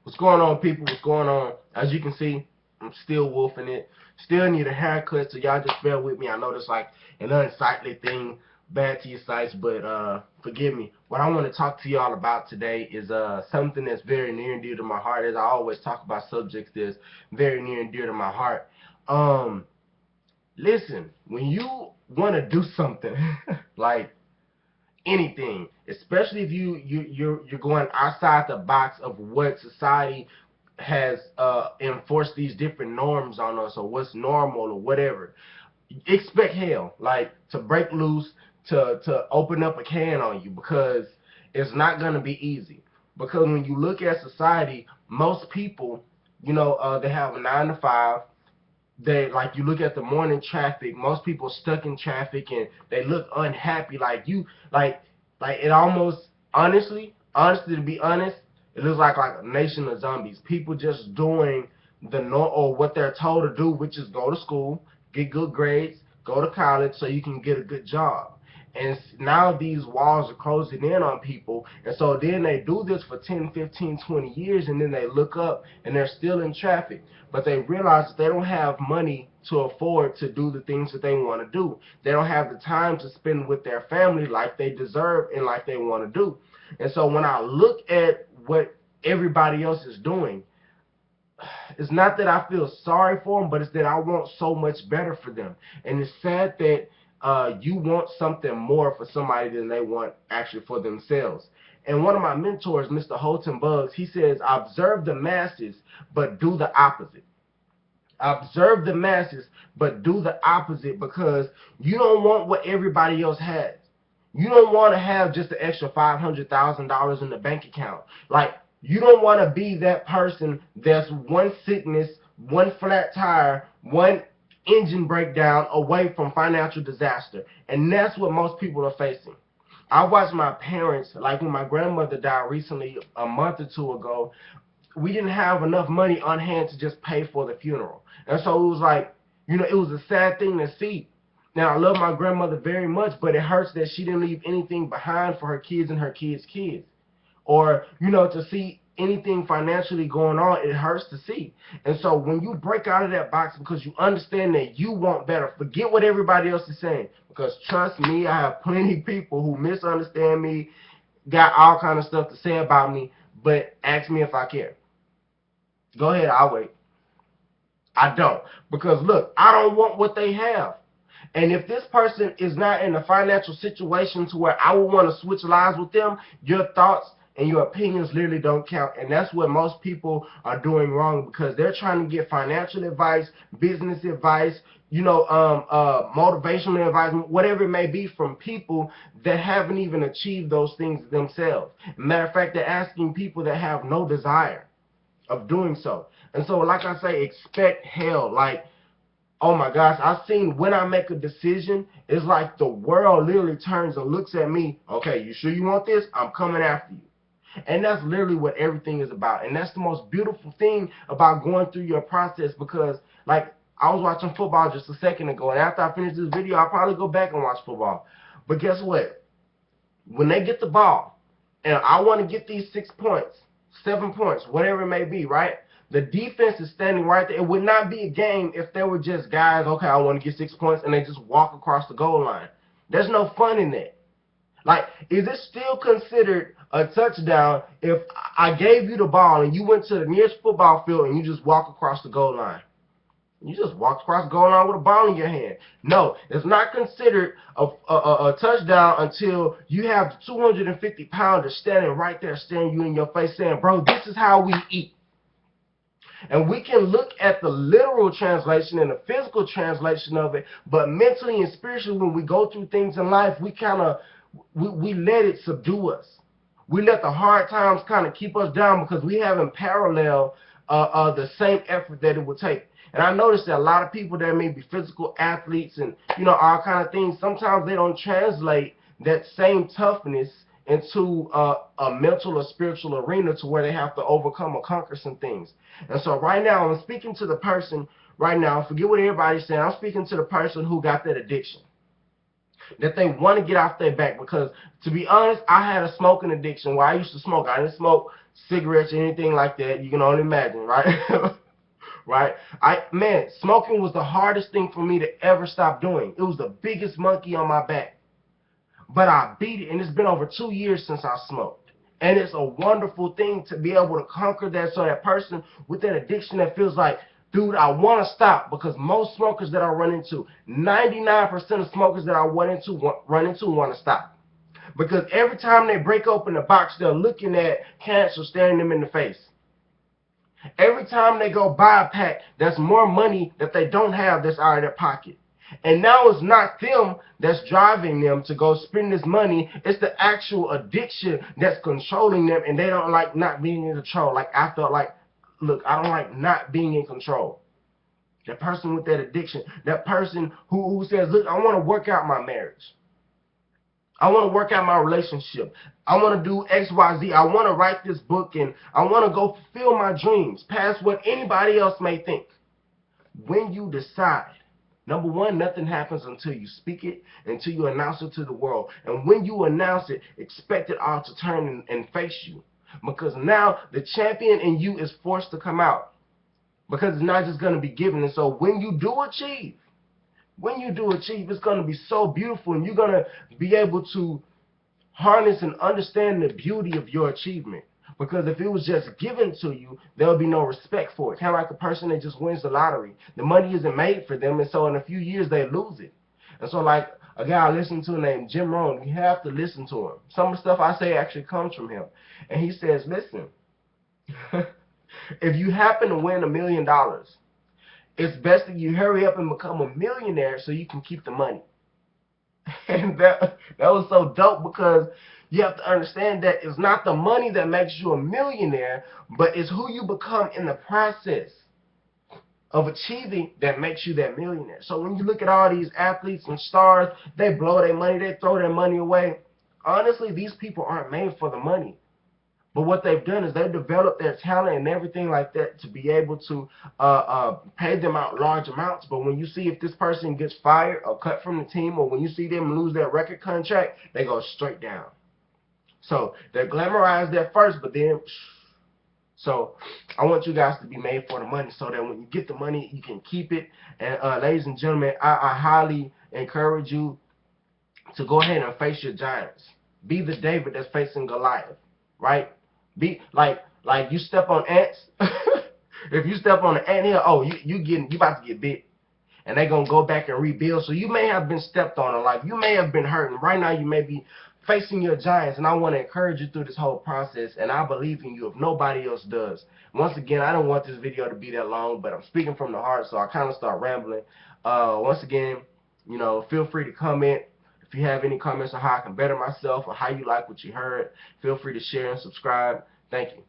What's going on, people? What's going on? As you can see, I'm still wolfing it. Still need a haircut, so y'all just bear with me. I know that's like an unsightly thing, bad to your sights, but forgive me. What I want to talk to y'all about today is something that's very near and dear to my heart. As I always talk about subjects that's very near and dear to my heart. Um, Listen, when you want to do something like anything, especially if you're going outside the box of what society has enforced these different norms on us, or what's normal or whatever. Expect hell, like to break loose, to open up a can on you, because it's not gonna be easy. Because when you look at society, most people, they have a 9 to 5. They, like, you look at the morning traffic, most people stuck in traffic and they look unhappy, like you, like it almost, honestly, to be honest, it looks like a nation of zombies. People just doing the no, or what they're told to do, which is go to school, get good grades, go to college so you can get a good job. And now these walls are closing in on people, and so then they do this for 10, 15, 20 years, and then they look up and they're still in traffic. But they realize that they don't have money to afford to do the things that they want to do. They don't have the time to spend with their family like they deserve and like they want to do. And so when I look at what everybody else is doing, it's not that I feel sorry for them, but it's that I want so much better for them. And it's sad that you want something more for somebody than they want actually for themselves. And one of my mentors, Mr. Holton Buggs, he says, observe the masses, but do the opposite. Observe the masses, but do the opposite, because you don't want what everybody else has. You don't want to have just an extra $500,000 in the bank account. Like, you don't want to be that person that's one sickness, one flat tire, one engine breakdown away from financial disaster. And that's what most people are facing. I watched my parents, like when my grandmother died recently, a month or two ago, we didn't have enough money on hand to just pay for the funeral. And so it was like, it was a sad thing to see. Now, I love my grandmother very much, but it hurts that she didn't leave anything behind for her kids and her kids' kids. Or, to see anything financially going on, it hurts to see. And so when you break out of that box because you understand that you want better, forget what everybody else is saying. Because trust me, I have plenty of people who misunderstand me, got all kind of stuff to say about me, but ask me if I care. Go ahead, I'll wait. I don't. Because look, I don't want what they have. And if this person is not in a financial situation to where I would want to switch lives with them, your thoughts and your opinions literally don't count. And that's what most people are doing wrong, because they're trying to get financial advice, business advice, motivational advice, whatever it may be, from people that haven't even achieved those things themselves. Matter of fact, they're asking people that have no desire of doing so. And so, like I say, expect hell. Like, oh my gosh, I've seen when I make a decision, it's like the world literally turns and looks at me. Okay, you sure you want this? I'm coming after you. And that's literally what everything is about. And that's the most beautiful thing about going through your process, because, like, I was watching football just a second ago, and after I finish this video, I'll probably go back and watch football. But guess what? When they get the ball, and I want to get these 6 points, 7 points, whatever it may be, right? The defense is standing right there. It would not be a game if there were just guys, okay, I want to get 6 points, and they just walk across the goal line. There's no fun in that. Like, is it still considered a touchdown if I gave you the ball and you went to the nearest football field and you just walk across the goal line? You just walked across the goal line with a ball in your hand. No, it's not considered a touchdown until you have the 250-pounder standing right there, staring you in your face, saying, bro, this is how we eat. And we can look at the literal translation and the physical translation of it, but mentally and spiritually, when we go through things in life, we kind of, we let it subdue us. We let the hard times kind of keep us down, because we haven't paralleled the same effort that it would take. And I noticed that a lot of people that may be physical athletes and, all kind of things, sometimes they don't translate that same toughness into a mental or spiritual arena to where they have to overcome or conquer some things. And so right now, I'm speaking to the person right now, forget what everybody's saying, I'm speaking to the person who got that addiction. that they want to get off their back. Because to be honest, I had a smoking addiction where I used to smoke. I didn't smoke cigarettes or anything like that. You can only imagine, right? Right? Man, smoking was the hardest thing for me to ever stop doing. It was the biggest monkey on my back. But I beat it, and it's been over 2 years since I smoked. And it's a wonderful thing to be able to conquer that, so that person with that addiction that feels like, dude, I want to stop. Because most smokers that I run into, 99% of smokers that I run into want to stop. Because every time they break open the box, they're looking at cancer staring them in the face. Every time they go buy a pack, there's more money that they don't have that's out of their pocket. And now it's not them that's driving them to go spend this money. It's the actual addiction that's controlling them, and they don't like not being in control. Like I felt like, look, I don't like not being in control. That person with that addiction, that person who says, look, I want to work out my marriage. I want to work out my relationship. I want to do X, Y, Z. I want to write this book, and I want to go fulfill my dreams past what anybody else may think. When you decide, number one, nothing happens until you speak it, until you announce it to the world. And when you announce it, expect it all to turn and face you. Because now the champion in you is forced to come out. Because it's not just going to be given. And so when you do achieve, it's going to be so beautiful, and you're going to be able to harness and understand the beauty of your achievement. Because if it was just given to you, there would be no respect for it. Kind of like a person that just wins the lottery. The money isn't made for them, and so in a few years they lose it. And so like a guy I listen to named Jim Rohn, you have to listen to him. Some of the stuff I say actually comes from him. And he says, listen, if you happen to win $1 million, it's best that you hurry up and become a millionaire so you can keep the money. And that was so dope, because you have to understand that it's not the money that makes you a millionaire, but it's who you become in the process of achieving that makes you that millionaire. So when you look at all these athletes and stars, they blow their money, they throw their money away. Honestly, these people aren't made for the money. But what they've done is they've developed their talent and everything like that to be able to pay them out large amounts. But when you see if this person gets fired or cut from the team, or when you see them lose their record contract, they go straight down. So they're glamorized at first, but then... So I want you guys to be made for the money, so that when you get the money, you can keep it. And ladies and gentlemen, I highly encourage you to go ahead and face your giants. Be the David that's facing Goliath, right? Be like you step on ants. If you step on an anthill, oh, you about to get bit, and they're gonna go back and rebuild. So you may have been stepped on, or like you may have been hurt, and right now you may be facing your giants. And I want to encourage you through this whole process, and I believe in you if nobody else does. Once again, I don't want this video to be that long, but I'm speaking from the heart, so I kind of start rambling. Once again, you know, feel free to comment. If you have any comments on how I can better myself or how you like what you heard, feel free to share and subscribe. Thank you.